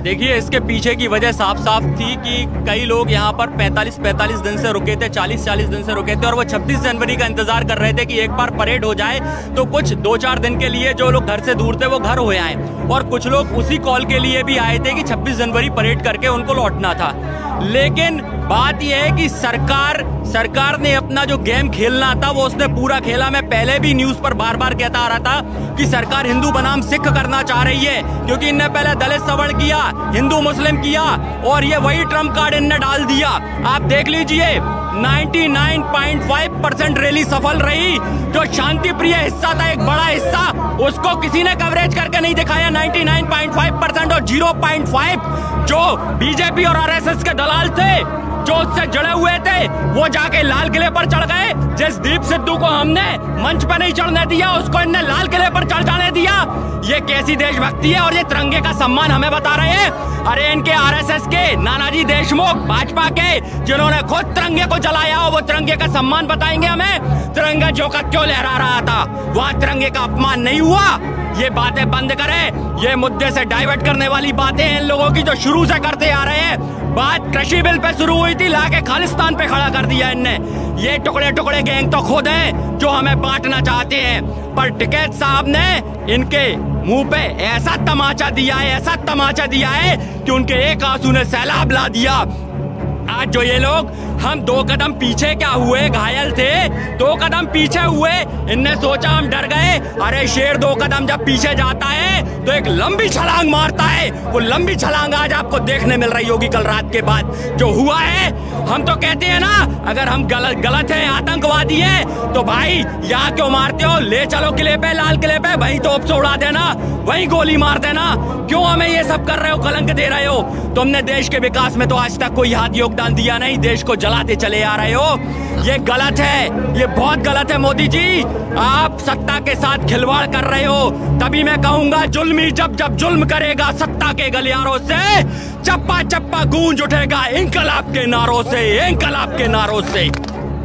देखिए, इसके पीछे की वजह साफ साफ थी कि कई लोग यहाँ पर 45 दिन से रुके थे, 40 दिन से रुके थे और वो 26 जनवरी का इंतजार कर रहे थे कि एक बार परेड हो जाए तो कुछ 2-4 दिन के लिए जो लोग घर से दूर थे वो घर हो आए, और कुछ लोग उसी कॉल के लिए भी आए थे कि 26 जनवरी परेड करके उनको लौटना था। लेकिन बात यह है कि सरकार ने अपना जो गेम खेलना था वो उसने पूरा खेला। मैं पहले भी न्यूज पर बार बार कहता आ रहा था कि सरकार हिंदू बनाम सिख करना चाह रही है, क्योंकि इनने पहले दलित सवर्ण किया, हिंदू मुस्लिम किया, और ये वही ट्रम्प कार्ड इनने डाल दिया। आप देख लीजिए 99.5% रैली सफल रही। जो शांति प्रिय हिस्सा था, एक बड़ा हिस्सा, उसको किसी ने कवरेज करके नहीं दिखाया। 99.5% और 0.5 जो बीजेपी और आरएसएस के दलाल थे, जो उससे जुड़े हुए थे, वो जाके लाल किले पर चढ़ गए। जसदीप सिद्धू को हमने मंच पर नहीं चढ़ने दिया, उसको इनने लाल किले पर चढ़ जाने दिया। ये कैसी देशभक्ति है? और ये तिरंगे का सम्मान हमें बता रहे हैं। अरे इनके आरएसएस के नानाजी देशमुख, भाजपा के, जिन्होंने खुद तिरंगे को जलाया हो, वो तिरंगे का सम्मान बताएंगे हमें? तिरंगा जो का क्यों लहरा रहा था, वहाँ तिरंगे का अपमान नहीं हुआ? ये बातें बंद करें। ये मुद्दे से डाइवर्ट करने वाली बातें इन लोगों की जो शुरू से करते आ रहे हैं। बात कृषि बिल पे शुरू हुई थी, लाके खालिस्तान पे खड़ा कर दिया इनने। ये टुकड़े टुकड़े गैंग तो खुद हैं जो हमें बांटना चाहते हैं, पर टिकैत साहब ने इनके मुंह पे ऐसा तमाचा दिया है कि उनके एक आंसू ने सैलाब ला दिया। आज जो ये लोग, हम 2 कदम पीछे क्या हुए, घायल थे, 2 कदम पीछे हुए, इनने सोचा हम डर गए। अरे शेर 2 कदम जब पीछे जाता है तो एक लंबी छलांग मारता है। वो लंबी छलांग आज आपको देखने मिल रही होगी कल रात के बाद जो हुआ है। हम तो कहते हैं ना, अगर हम गलत है, आतंकवादी है, तो भाई यहाँ क्यों मारते हो? ले चलो किले पे, लाल किले पे, वहीं तोप से उड़ा देना, वहीं गोली मार देना। क्यों हमें ये सब कर रहे हो, कलंक दे रहे हो? तुमने देश के विकास में तो आज तक कोई हाथ योगदान दिया नहीं, देश को जलाते चले आ रहे हो। ये गलत है, ये बहुत गलत है मोदी जी। आप सत्ता के साथ खिलवाड़ कर रहे हो। तभी मैं कहूंगा, जुल्मी जब जुल्म करेगा सत्ता के गलियारों से, चप्पा चप्पा गूंज उठेगा इंकलाब के नारों से।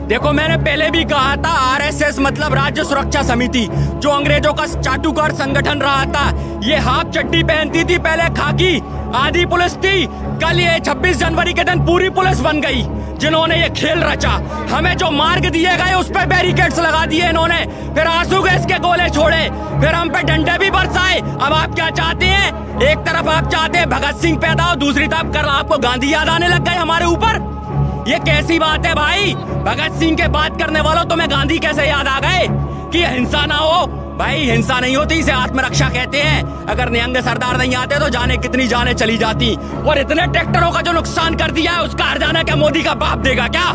देखो, मैंने पहले भी कहा था, आरएसएस मतलब राज्य सुरक्षा समिति, जो अंग्रेजों का चाटुकार संगठन रहा था। ये हाफ चड्डी पहनती थी पहले, खाकी, आधी पुलिस थी। कल ये 26 जनवरी के दिन पूरी पुलिस बन गई, जिन्होंने ये खेल रचा। हमें जो मार्ग दिए गए उस पर बैरिकेड्स लगा दिए इन्होंने, फिर आंसू गैस के गोले छोड़े, फिर हम पे डंडे भी बरसाए। अब आप क्या चाहते हैं? एक तरफ आप चाहते हैं भगत सिंह पैदा हो, दूसरी तरफ कर आपको गांधी याद आने लग गए हमारे ऊपर। ये कैसी बात है भाई? भगत सिंह के बात करने वालों, तुम्हें गांधी कैसे याद आ गए कि हिंसा ना हो? भाई हिंसा नहीं होती, इसे आत्मरक्षा कहते हैं। अगर निहंग सरदार नहीं आते तो जाने कितनी जाने चली जाती। और इतने ट्रैक्टरों का जो नुकसान कर दिया है, उसका हर्जाना क्या मोदी का बाप देगा क्या?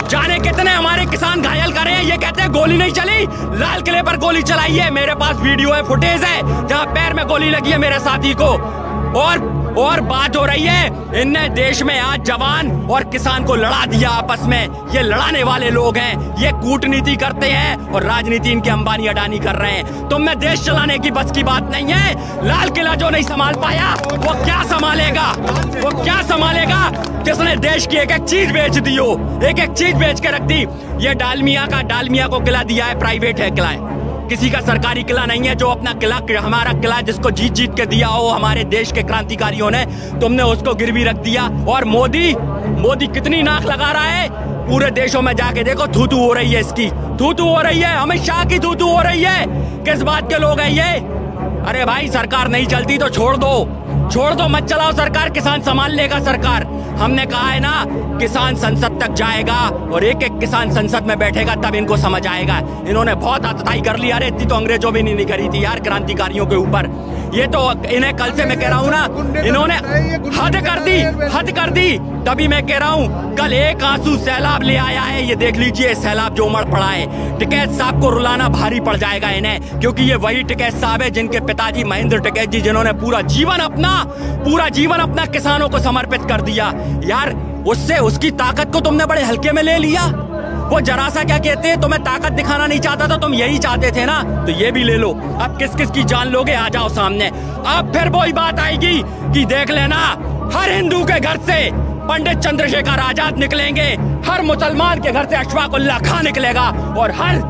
जाने कितने हमारे किसान घायल करे हैं। ये कहते हैं गोली नहीं चली, लाल किले पर गोली चलाई है। मेरे पास वीडियो है, फुटेज है, जहाँ पैर में गोली लगी है मेरे साथी को। और बात हो रही है, इनने देश में आज जवान और किसान को लड़ा दिया आपस में। ये लड़ाने वाले लोग हैं, ये कूटनीति करते हैं और राजनीति इनके अंबानी अडानी कर रहे हैं। तुम में देश चलाने की बस की बात नहीं है। लाल किला जो नहीं संभाल पाया, वो क्या संभालेगा? किसने देश की एक चीज बेच दी हो, एक चीज बेच के रख दी। ये डालमिया को किला दिया है, प्राइवेट है किला है, किसी का सरकारी किला नहीं है। जो अपना किला, हमारा किला जिसको जीत के दिया हो हमारे देश के क्रांतिकारियों ने, तुमने उसको गिरवी रख दिया। और मोदी कितनी नाक लगा रहा है, पूरे देशों में जाके देखो, थूथू हो रही है इसकी, थूथू हो रही है, अमित शाह की थूथू हो रही है। किस बात के लोग हैं ये? अरे भाई, सरकार नहीं चलती तो छोड़ दो, मत चलाओ सरकार, किसान संभाल लेगा सरकार। हमने कहा है ना, किसान संसद तक जाएगा और एक किसान संसद में बैठेगा, तब इनको समझ आएगा। इन्होंने बहुत आतताई कर ली। अरे इतनी तो अंग्रेजों भी नहीं करी थी यार क्रांतिकारियों के ऊपर। ये तो इन्हें कल से मैं कह रहा हूँ ना, इन्होंने हद कर दी। तभी मैं कह रहा हूँ, कल एक आंसू सैलाब ले आया है। ये देख लीजिए सैलाब जो उमड़ पड़ा है। टिकैत साहब को रुलाना भारी पड़ जाएगा इन्हें, क्योंकि ये वही टिकैत साहब है जिनके पिताजी महेंद्र टिकैत जी, जिन्होंने पूरा जीवन अपना किसानों को समर्पित कर दिया। यार उसकी ताकत को तुमने बड़े हल्के में ले लिया। वो जरा सा क्या कहते हैं, तुम्हें ताकत दिखाना नहीं चाहता था, तुम यही चाहते थे ना, तो ये भी ले लो। अब किस की जान लोगे? आ जाओ सामने। अब फिर वही बात आएगी कि देख लेना, हर हिंदू के घर से पंडित चंद्रशेखर आजाद निकलेंगे, हर मुसलमान के घर से अशफाक उल्लाह खां निकलेगा, और हर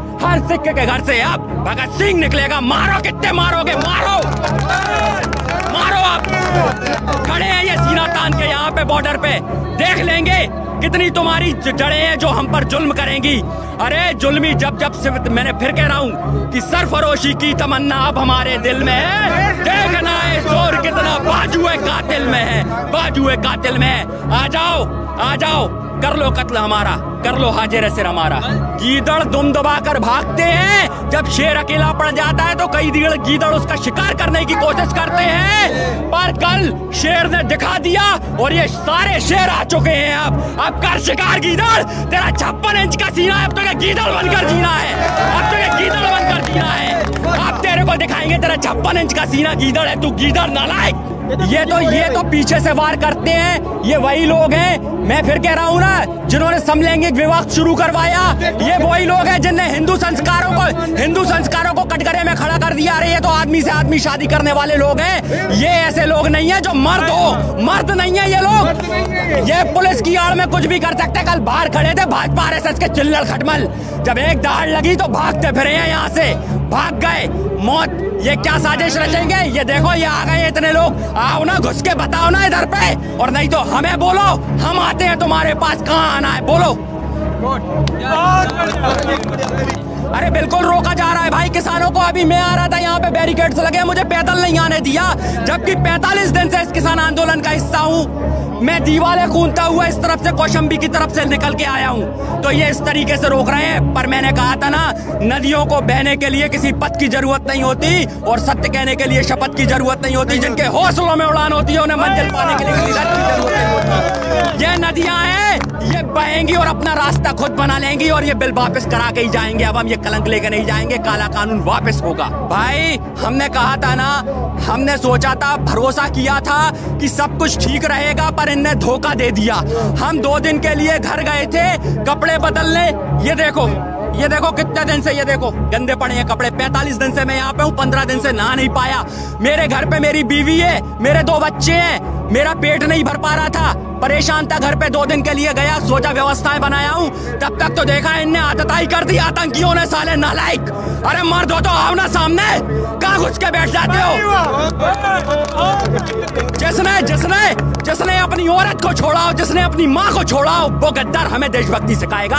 सिख के घर से अब भगत सिंह निकलेगा। मारो, कितने मारोगे? मारो। मारो आप। खड़े हैं ये सीना तान के यहाँ पे बॉर्डर पे, देख लेंगे कितनी तुम्हारी जड़ें हैं जो हम पर जुल्म करेंगी। अरे जुल्मी जब जब से मैंने फिर कह रहा हूँ कि सरफरोशी की तमन्ना अब हमारे दिल में है। देखना है जोर कितना बाजुए कातिल में है, बाजुए कातिल में है। आ जाओ आ जाओ, कर लो कत्ल हमारा, कर लो हाजिर सिर हमारा। गीदड़ दुम दबा कर भागते हैं, जब शेर अकेला पड़ जाता है तो कई गीदड़ उसका शिकार करने की कोशिश करते हैं। पर कल शेर ने दिखा दिया और ये सारे शेर आ चुके हैं। अब कर शिकार गीदड़, तेरा 56 इंच का सीना है, अब तो ये गीदड़ बनकर जीना है, अब तो ये गीदड़ बनकर जीना है। अब तेरे को दिखाएंगे तेरा 56 इंच का सीना, गीदड़ है तू, गीदड़ नालायक। ये तो पीछे से वार करते हैं, ये वही लोग हैं, मैं फिर कह रहा हूँ ना, जिन्होंने समलैंगिक विवाह शुरू करवाया। ये वही लोग हैं जिनने हिंदू संस्कारों को कटघरे में खड़ा कर दिया। अरे ये तो आदमी से आदमी शादी करने वाले लोग हैं, ये ऐसे लोग नहीं है जो मर्द हो, मर्द नहीं है ये लोग। ये पुलिस की आड़ में कुछ भी कर सकते। कल बाहर खड़े थे भाजपा आरएसएस के चिल्लड़ खटमल, जब एक दहाड़ लगी तो भागते फिरे हैं, यहाँ से भाग गए। मौत, ये क्या साजिश रचेंगे? ये देखो ये आ गए इतने लोग, आओ ना घुस के बताओ ना इधर पे, और नहीं तो हमें बोलो, हम आते हैं तुम्हारे पास, कहाँ आना है बोलो। अरे बिल्कुल रोका जा रहा है भाई किसानों को। अभी मैं आ रहा था यहाँ पे बैरिकेड्स लगे, मुझे पैदल नहीं आने दिया, जबकि 45 दिन से इस किसान आंदोलन का हिस्सा हूँ। मैं दीवारें कूदता हुआ इस तरफ से कौशंबी की तरफ से निकल के आया हूँ, तो ये इस तरीके से रोक रहे हैं। पर मैंने कहा था ना, नदियों को बहने के लिए किसी पथ की जरूरत नहीं होती, और सत्य कहने के लिए शपथ की जरूरत नहीं होती। जिनके हौसलों में उड़ान होती है उन्हें मंजिल पाने के लिए किसी रथ की जरूरत नहीं होती। ये नदियां हैं, ये बहेंगी और अपना रास्ता खुद बना लेंगी, और ये बिल वापस करा के ही जाएंगे। अब हम ये कलंक लेके नहीं जाएंगे, काला कानून वापस होगा। भाई हमने कहा था ना, हमने सोचा था, भरोसा किया था कि सब कुछ ठीक रहेगा, पर इनने धोखा दे दिया। हम 2 दिन के लिए घर गए थे कपड़े बदलने, ये देखो कितने दिन से, ये देखो गंदे पड़े हैं कपड़े। 45 दिन से मैं यहाँ पे हूँ, 15 दिन से नहा नहीं पाया। मेरे घर पे मेरी बीवी है, मेरे 2 बच्चे हैं, मेरा पेट नहीं भर पा रहा था, परेशान था। घर पे 2 दिन के लिए गया, सोचा व्यवस्थाएं बनाया हूँ, तब तक तो देखा इनने आतताई कर दी आतंकियों ने, साले नालायक। अरे मर्द हो तो आओ ना सामने, कहाँ घुस के बैठ जाते हो? जिसने अपनी औरत को छोड़ा हो, जिसने अपनी माँ को छोड़ा हो, वो गद्दार हमें देशभक्ति सिखाएगा,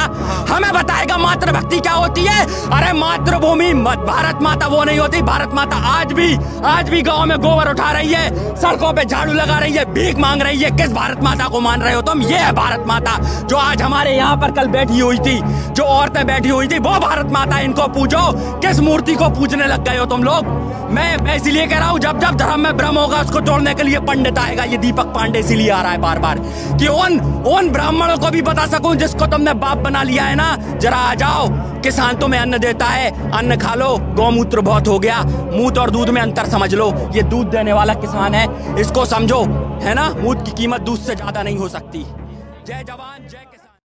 हमें बताएगा मातृभक्ति क्या होती है। अरे मातृभूमि भारत माता वो नहीं होती। भारत माता आज भी गाँव में गोबर उठा रही है, सड़कों पे झाड़ू लगा रही है, भीख मांग रही है। किस भारत माता को मान रहे हो तुम? ये है भारत माता जो आज हमारे यहाँ पर कल बैठी हुई थी, जो औरतें बैठी हुई थी, वो भारत माता। इनको पूछो, किस मूर्ति को पूजने लग गए हो तुम लोग? मैं इसीलिए कह रहा हूँ, जब जब धर्म में भ्रम होगा उसको तोड़ने के लिए पंडित आएगा। ये दीपक पांडे इसीलिए आ रहा है बार बार, कि उन ब्राह्मणों को भी बता सकूं जिसको तुमने बाप बना लिया है ना, जरा आ जाओ, किसान तुम्हें अन्न देता है, अन्न खा लो। गौमूत्र बहुत हो गया, मूत और दूध में अंतर समझ लो। ये दूध देने वाला किसान है, इसको समझो, है ना? मूत की कीमत दूध से ज्यादा नहीं हो सकती। जय जवान जय